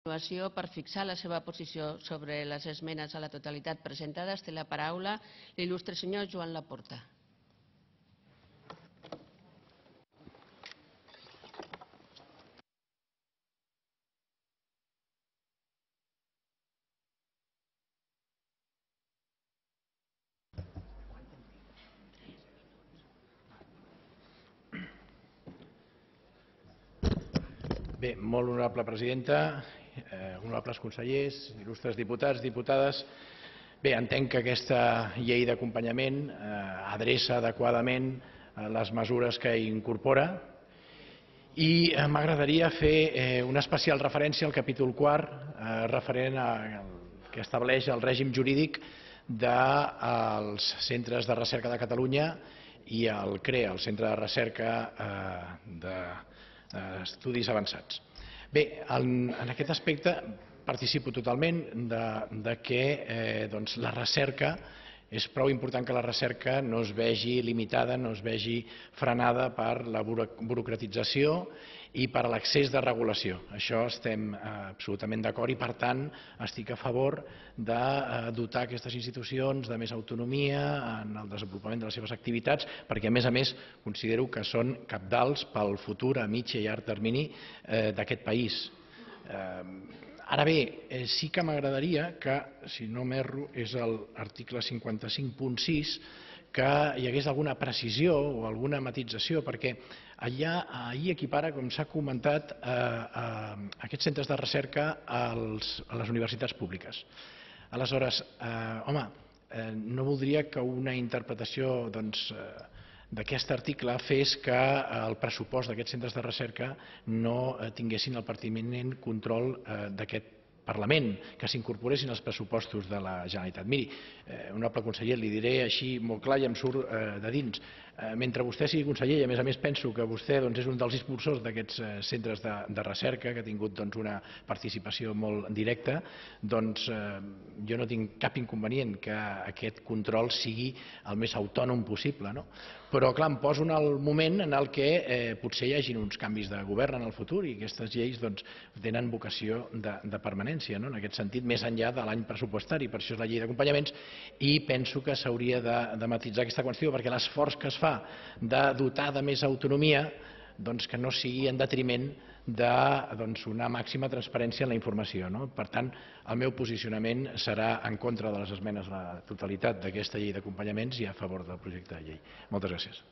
continuació, per fixar la seva posició sobre les esmenes a la totalitat presentades, té la paraula l'il·lustre senyor Joan Laporta. Bé, molt honorable presidenta, honorables consellers, il·lustres diputats, diputades. Bé, entenc que aquesta llei d'acompanyament adreça adequadament les mesures que incorpora i m'agradaria fer una especial referència al capítol quart referent que estableix el règim jurídic dels centres de recerca de Catalunya i el CREA, el Centre de Recerca d'Estudis Avançats. Bé, en aquest aspecte participo totalment que la recerca és prou important, que la recerca no es vegi limitada, no es vegi frenada per la burocratització i per l'excés de regulació. Això estem absolutament d'acord i, per tant, estic a favor de dotar aquestes institucions de més autonomia en el desenvolupament de les seves activitats, perquè, a més, considero que són cabdals pel futur a mitjà i llarg termini d'aquest país. Ara bé, sí que m'agradaria que, si no m'erro, és l'article 55.6, que hi hagués alguna precisió o alguna matització, perquè allà equipara, com s'ha comentat, aquests centres de recerca a les universitats públiques. Aleshores, home, no voldria que una interpretació d'aquest article fes que el pressupost d'aquests centres de recerca no tinguessin el pertinent control d'aquest Parlament, que s'incorporessin als pressupostos de la Generalitat. Miri, honorable conseller, li diré així molt clar i em surt de dins. Mentre vostè sigui conseller, i a més penso que vostè és un dels impulsors d'aquests centres de recerca, que ha tingut una participació molt directa, doncs jo no tinc cap inconvenient que aquest control sigui el més autònom possible. Però, clar, em poso en el moment en què potser hi hagin uns canvis de govern en el futur i aquestes lleis tenen vocació de permanència, en aquest sentit, més enllà de l'any pressupostari. Per això és la llei d'acompanyaments i penso que s'hauria de matisar aquesta qüestió, perquè l'esforç que es fa de dotar de més autonomia que no sigui en detriment d'una màxima transparència en la informació. Per tant, el meu posicionament serà en contra de les esmenes a la totalitat d'aquesta llei d'acompanyaments i a favor del projecte de llei. Moltes gràcies.